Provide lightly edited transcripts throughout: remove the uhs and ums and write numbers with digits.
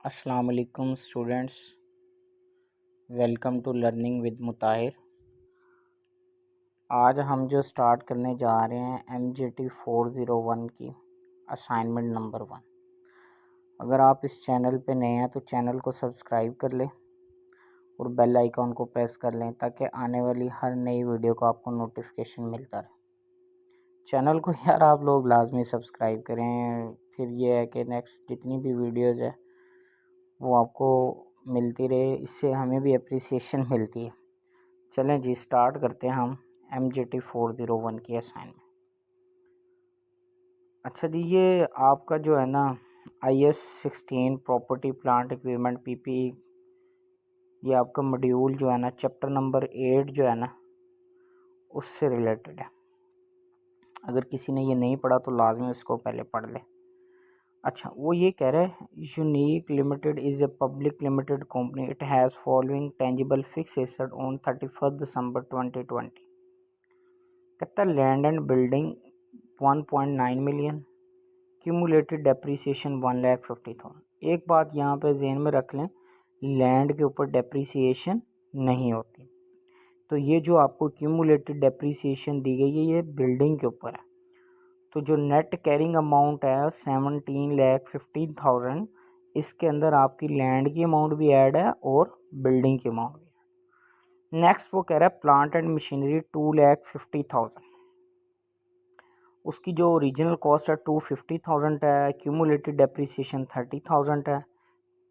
अस्सलाम वालेकुम students, welcome to learning with Mutahir. आज हम जो स्टार्ट करने जा रहे हैं MGT 401 की असाइनमेंट नंबर 1। अगर आप इस चैनल पे नए हैं तो चैनल को सब्सक्राइब कर लें और बेल आइकॉन को प्रेस कर लें ताकि आने वाली हर नई वीडियो का आपको नोटिफिकेशन मिलता रहे। चैनल को यार आप लोग लाजमी सब्सक्राइब करें, फिर ये है कि नेक्स्ट जितनी भी वीडियोज़ है वो आपको मिलती रहे, इससे हमें भी अप्रिसिएशन मिलती है। चलें जी, स्टार्ट करते हैं हम MGT 401 की असाइनमेंट। अच्छा जी, ये आपका जो है ना IS 16 property plant equipment PPE, ये आपका मॉड्यूल जो है ना चैप्टर नंबर 8 जो है ना उससे रिलेटेड है। अगर किसी ने ये नहीं पढ़ा तो लाजमी इसको पहले पढ़ ले। अच्छा, वो ये कह रहा है unique limited is a public limited company, it has following tangible fixed asset on 31 दिसंबर 2020। कहता है land and building 1.9 million, cumulated depreciation 1,50,000। एक बात यहाँ पे जहन में रख लें, लैंड के ऊपर डेप्रीसिएशन नहीं होती। तो ये जो आपको क्यूमुलेटेड डेप्रीसिएशन दी गई है ये बिल्डिंग के ऊपर है। तो जो नेट कैरिंग अमाउंट है 17,15,000, इसके अंदर आपकी लैंड की अमाउंट भी ऐड है और बिल्डिंग की अमाउंट भी है। नेक्स्ट वो कह रहा है प्लांट एंड मशीनरी 2,50,000, उसकी जो ओरिजिनल कॉस्ट है 250,000 है, क्यूमुलेटेड डेप्रीसिएशन 30,000 है,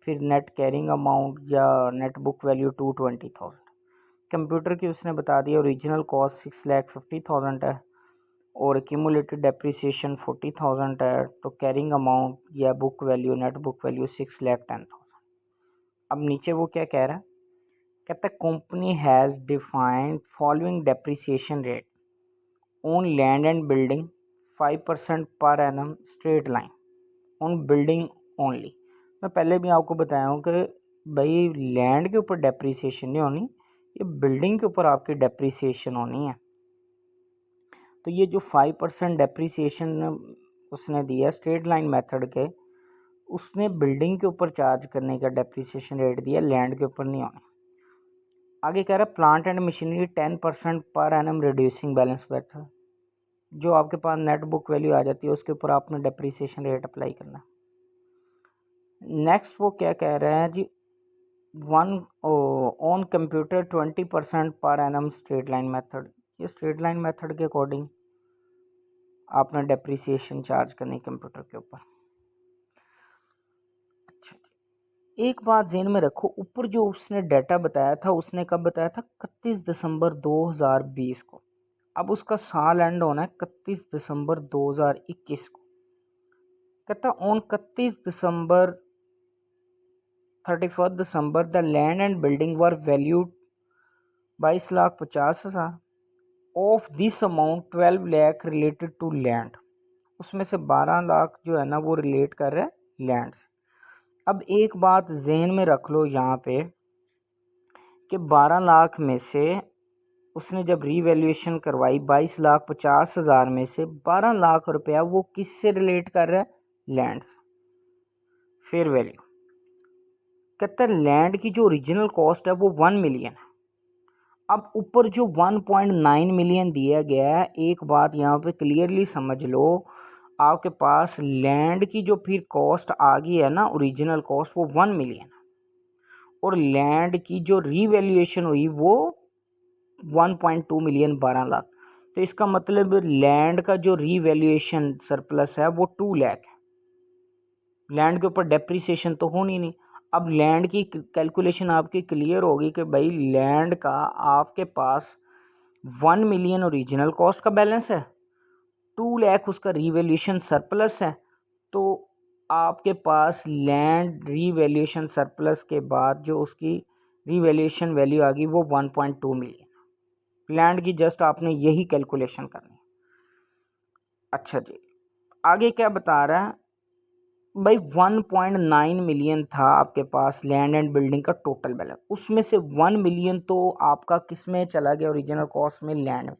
फिर नेट कैरिंग अमाउंट या नेट बुक वैल्यू 220,000। कंप्यूटर की उसने बता दिया ओरिजिनल कॉस्ट 6,50,000 है और क्यूमुलेटेड डेप्रीसिएशन 40,000 है, तो कैरिंग अमाउंट या book value net book value 6,10,000। अब नीचे वो क्या कह रहा है, कहता है company has defined following depreciation rate on land and building 5% per annum straight line on building only. मैं पहले भी आपको बताया हूँ कि भाई लैंड के ऊपर डेप्रीसिएशन नहीं होनी, ये बिल्डिंग के ऊपर आपकी डेप्रीसिएशन होनी है। तो ये जो 5% डेप्रीसिएशन उसने दिया स्ट्रेट लाइन मेथड के, उसने बिल्डिंग के ऊपर चार्ज करने का डेप्रीसिएशन रेट दिया, लैंड के ऊपर नहीं होना। आगे कह रहा है plant and machinery 10% per annum reducing balance method, जो आपके पास नेट बुक वैल्यू आ जाती है उसके ऊपर आपने डेप्रीसिएशन रेट अप्लाई करना। नेक्स्ट वो क्या कह रहे हैं जी, one on computer 20% per annum straight line method, ये स्ट्रेट लाइन मेथड के अकॉर्डिंग आपने डेप्रीसिएशन चार्ज करनी कंप्यूटर के ऊपर। अच्छा, एक बात ज़हन में रखो, ऊपर जो उसने डाटा बताया था उसने कब बताया था 31 दिसंबर 2020 को। अब उसका साल एंड होना है 31 दिसंबर 2021 को। कहता on 31 December 31 December the land and building were valued 22,50,000। Of this amount 12 lakh related to land, उसमें से 12 लाख जो है ना वो रिलेट कर रहे हैं लैंड से। अब एक बात जहन में रख लो यहाँ पे कि 12 लाख में से उसने जब रीवैल्यूएशन करवाई 22,50,000 में से 12 लाख रुपया वो किससे रिलेट कर रहा है, लैंड से, फेयर वैल्यू। कहता है लैंड की जो ओरिजिनल कॉस्ट है वो 1 मिलियन है। अब ऊपर जो 1.9 मिलियन दिया गया है, एक बात यहाँ पे क्लियरली समझ लो, आपके पास लैंड की जो फिर कॉस्ट आ गई है ना ओरिजिनल कॉस्ट वो 1 मिलियन है और लैंड की जो रीवैल्यूएशन हुई वो 1.2 मिलियन 12 लाख। तो इसका मतलब लैंड का जो रीवैल्यूएशन सरप्लस है वो 2 लाख है। लैंड के ऊपर डेप्रीसिएशन तो होनी नहीं। अब लैंड की कैलकुलेशन आपकी क्लियर होगी कि भाई लैंड का आपके पास 1 मिलियन ओरिजिनल कॉस्ट का बैलेंस है, 2 लाख उसका रीवैल्यूएशन सरप्लस है, तो आपके पास लैंड रीवैल्यूएशन सरप्लस के बाद जो उसकी रीवैल्यूएशन वैल्यू आ गई वो 1.2 मिलियन। लैंड की जस्ट आपने यही कैलकुलेशन करनी। अच्छा जी, आगे क्या बता रहा है भाई, 1.9 मिलियन था आपके पास लैंड एंड बिल्डिंग का टोटल बैलेंस, उसमें से 1 मिलियन तो आपका किस में चला गया, ओरिजिनल कॉस्ट में, लैंड में।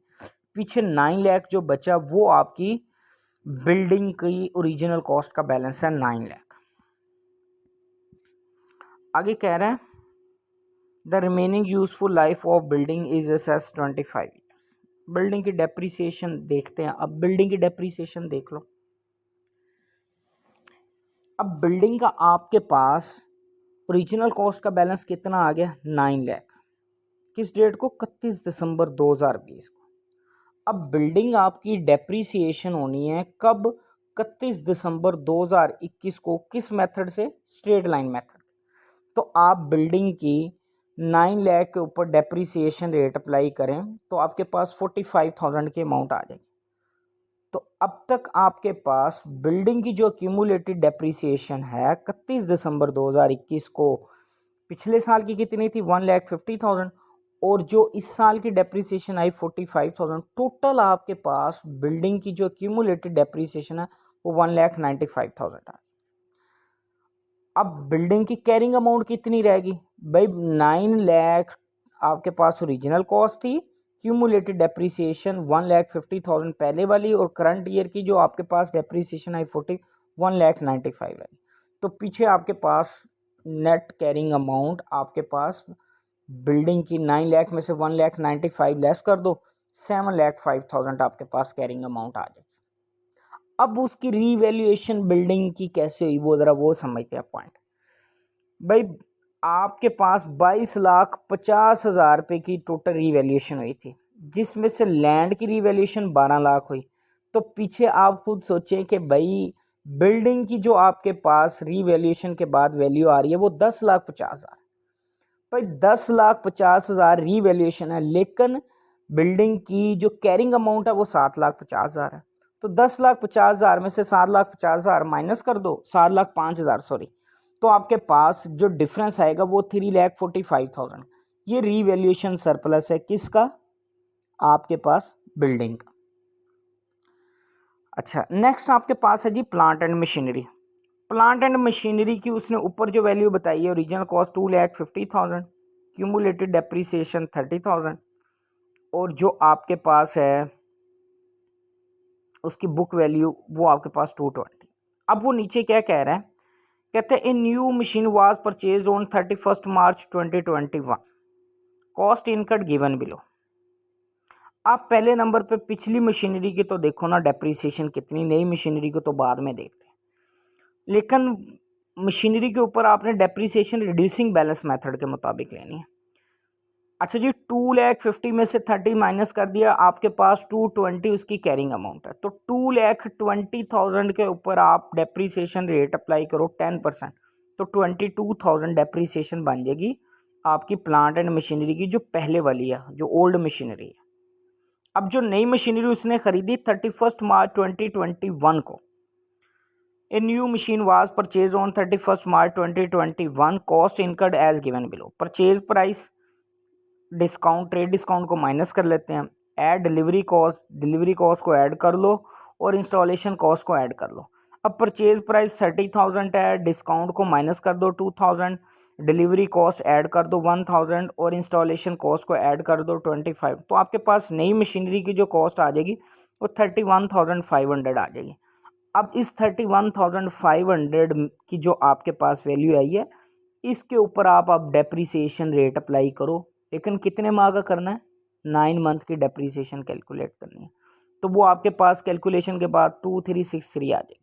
पीछे 9 लाख जो बचा वो आपकी बिल्डिंग की ओरिजिनल कॉस्ट का बैलेंस है 9 लाख। आगे कह रहा है the remaining useful life of building is S 25 years. Building की डेप्रीसिएशन देखते हैं। अब बिल्डिंग की डेप्रीसिएशन देख लो। अब बिल्डिंग का आपके पास ओरिजिनल कॉस्ट का बैलेंस कितना आ गया, 9 लाख। किस डेट को, 31 दिसंबर 2020 को। अब बिल्डिंग आपकी डेप्रीसिएशन होनी है कब, 31 दिसंबर 2021 को। किस मेथड से, स्ट्रेट लाइन मेथड। तो आप बिल्डिंग की 9 लाख के ऊपर डेप्रीसिएशन रेट अप्लाई करें तो आपके पास 45,000 की अमाउंट आ जाएगी। तो अब तक आपके पास बिल्डिंग की जो क्यूमुलेटेड डेप्रीसिएशन है 31 दिसंबर 2021 को, पिछले साल की कितनी थी, 1,50,000, और जो इस साल की डेप्रीसिएशन आई 45,000। टोटल आपके पास बिल्डिंग की जो क्यूमुलेटेड डेप्रीसिएशन है वो 1,95,000 है। अब बिल्डिंग की कैरिंग अमाउंट कितनी रहेगी भाई, 9 लाख आपके पास ओरिजिनल कॉस्ट थी, क्यूमुलेटेड डेप्रीसिएशन 1,50,000 पहले वाली, और करंट ईयर की जो आपके पास डेप्रीसिएशन आई 1,95,000 आई। तो पीछे आपके पास नेट कैरिंग अमाउंट आपके पास बिल्डिंग की 9 लाख में से 1,95,000 लेस कर दो, 7,05,000 आपके पास कैरिंग अमाउंट आ जाएगी। अब उसकी रीवैल्यूएशन बिल्डिंग की कैसे हुई वो ज़रा वो समझते हैं पॉइंट। भाई आपके पास 22,50,000 रुपये की टोटल रीवैल्यूएशन हुई थी, जिसमें से लैंड की रीवैल्यूएशन 12 लाख हुई। तो पीछे आप खुद सोचें कि भाई बिल्डिंग की जो आपके पास रीवैल्यूएशन के बाद वैल्यू आ रही है वो 10,50,000। भाई 10,50,000 रीवैल्यूएशन है, लेकिन बिल्डिंग की जो कैरिंग अमाउंट है वो 7,50,000 है। तो 10,50,000 में से 7,50,000 माइनस कर दो, 7,05,000 सॉरी, तो आपके पास जो डिफरेंस आएगा वो 3,45,000। ये रीवैल्यूएशन सरप्लस है किसका, आपके पास बिल्डिंग का। अच्छा, नेक्स्ट आपके पास है जी plant and machinery. Plant and machinery की उसने ऊपर जो वैल्यू बताई है, ओरिजिनल कॉस्ट 2,50,000, क्यूमुलेटेड डेप्रीसिएशन 30,000, और जो आपके पास है उसकी बुक वैल्यू वो आपके पास 220। अब वो नीचे क्या कह रहा है, कहते हैं ए new machine was purchase on 31 March 2021, cost इनकट given below. आप पहले नंबर पे पिछली मशीनरी की तो देखो ना डेप्रीसिएशन कितनी, नई मशीनरी को तो बाद में देखते हैं, लेकिन मशीनरी के ऊपर आपने डेप्रीसिएशन रिड्यूसिंग बैलेंस मेथड के मुताबिक लेनी है। अच्छा जी, 2,50,000 में से 30 माइनस कर दिया, आपके पास 220 उसकी कैरिंग अमाउंट है। तो 2,20,000 के ऊपर आप डेप्रीसिएशन रेट अप्लाई करो 10%, तो 22,000 डेप्रीसिएशन बन जाएगी आपकी प्लांट एंड मशीनरी की, जो पहले वाली है, जो ओल्ड मशीनरी है। अब जो नई मशीनरी उसने खरीदी 31 मार्च 2021 को, a new machine was purchase on 31 March 2021, cost incurred as given below. Purchase price discount, trade discount को माइनस कर लेते हैं, ऐड डिलीवरी कॉस्ट को ऐड कर लो, और इंस्टॉलेशन कॉस्ट को ऐड कर लो। अब परचेज प्राइस 30,000 है, डिस्काउंट को माइनस कर दो 2,000, डिलीवरी कॉस्ट ऐड कर दो 1,000, और इंस्टॉलेशन कॉस्ट को ऐड कर दो 25। तो आपके पास नई मशीनरी की जो कॉस्ट आ जाएगी वो 31,500 आ जाएगी। अब इस 31,500 की जो आपके पास वैल्यू आई है, इसके ऊपर आप अब डेप्रीसिएशन रेट अप्लाई करो, लेकिन कितने माह का करना है, 9 मंथ की डेप्रीसिएशन कैलकुलेट करनी है। तो वो आपके पास कैलकुलेशन के बाद 2363 आ जाएगी।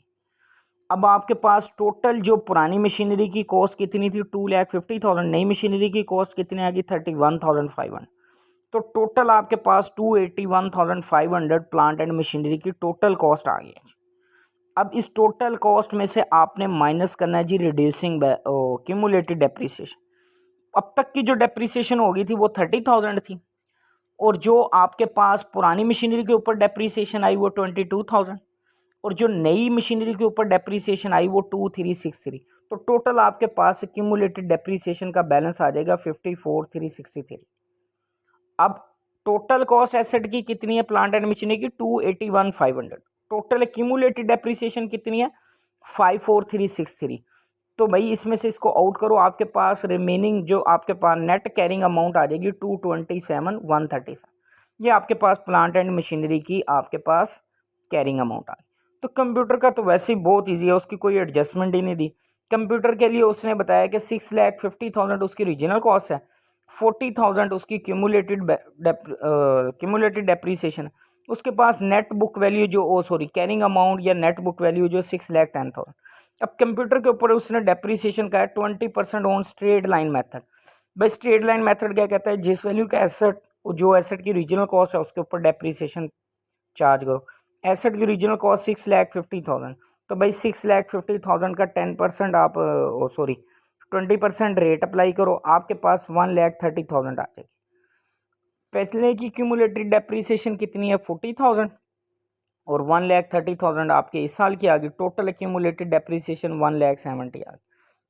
अब आपके पास टोटल जो पुरानी मशीनरी की कॉस्ट कितनी थी, 2,50,000, नई मशीनरी की कॉस्ट कितनी आ गई, 31,500। तो टोटल आपके पास 281,500 प्लांट एंड मशीनरी की टोटल कॉस्ट आ गई है। अब इस टोटल कॉस्ट में से आपने माइनस करना है जी रिड्यूसिंग क्यूमुलेटेड डेप्रीसिएशन। अब तक की जो डेप्रीसिएशन होगी थी वो 30,000 थी, और जो आपके पास पुरानी मशीनरी के ऊपर डेप्रीसिएशन आई वो 22,000, और जो नई मशीनरी के ऊपर डेप्रीसिएशन आई वो 2363। तो टोटल आपके पास क्यूमुलेटेड डेप्रीसिएशन का बैलेंस आ जाएगा 54,363। अब टोटल कॉस्ट एसेट की कितनी है प्लांट एंड मशीनरी की, 281,500। टोटल एक्यूमुलेटेड डेप्रीसिएशन कितनी है, 54,363। तो भाई इसमें से इसको आउट करो, आपके पास रिमेनिंग जो आपके पास नेट कैरिंग अमाउंट आ जाएगी 227,137। ये आपके पास प्लांट एंड मशीनरी की आपके पास कैरिंग अमाउंट आ गई। तो कंप्यूटर का तो वैसे ही बहुत ईजी है, उसकी कोई एडजस्टमेंट ही नहीं दी। कंप्यूटर के लिए उसने बताया कि 6,50,000 उसकी रीजनल कॉस्ट है, 40,000 उसकी क्यूमुलेटेड डेप्रीसिएशन। उसके पास नेट बुक वैल्यू जो कैरिंग अमाउंट या नेट बुक वैल्यू जो 6,10,000। अब कंप्यूटर के ऊपर उसने डेप्रीसिएशन का है 20% ऑन स्ट्रेट लाइन मेथड। भाई स्ट्रेट लाइन मेथड क्या कहता है, जिस वैल्यू का एसेट, जो एसेट की रीजनल कॉस्ट है उसके ऊपर डेप्रीसिएशन चार्ज करो। एसेट की रीजनल कॉस्ट 6,50,000, तो भाई 6,50,000 का 10% आप 20% रेट अप्लाई करो, आपके पास 1,30,000 आ जाएगी। पहले की क्यूमुलेटेड डेप्रीसिएशन कितनी है 40,000 और 1,30,000 आपके इस साल की आ गई। टोटल एक्यूमुलेटेड डेप्रीसिएशन 1,70,000 आ गई।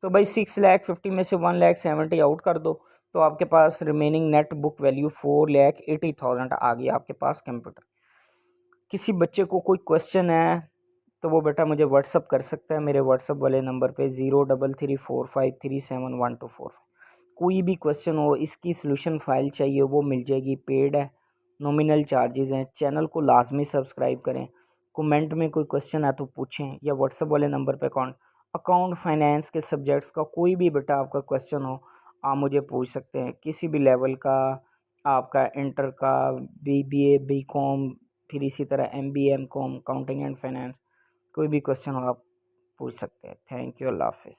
तो भाई 6,50,000 में से 1,70,000 आउट कर दो, तो आपके पास रिमेनिंग नेट बुक वैल्यू 4,80,000 आ गई आपके पास कंप्यूटर। किसी बच्चे को कोई क्वेश्चन है तो वो बेटा मुझे व्हाट्सअप कर सकता है मेरे व्हाट्सअप वाले नंबर पे 0334537124। कोई भी क्वेश्चन हो, इसकी सॉल्यूशन फाइल चाहिए वो मिल जाएगी, पेड है, नॉमिनल चार्जेस हैं। चैनल को लाजमी सब्सक्राइब करें। कमेंट में कोई क्वेश्चन है तो पूछें, या व्हाट्सअप वाले नंबर पे अकाउंट फाइनेंस के सब्जेक्ट्स का कोई भी बेटा आपका क्वेश्चन हो आप मुझे पूछ सकते हैं, किसी भी लेवल का, आपका इंटर का, BBA BCom, फिर इसी तरह MBA MCom, accounting and finance, कोई भी क्वेश्चन हो आप पूछ सकते हैं। थैंक यू, अल्लाह हाफिज़।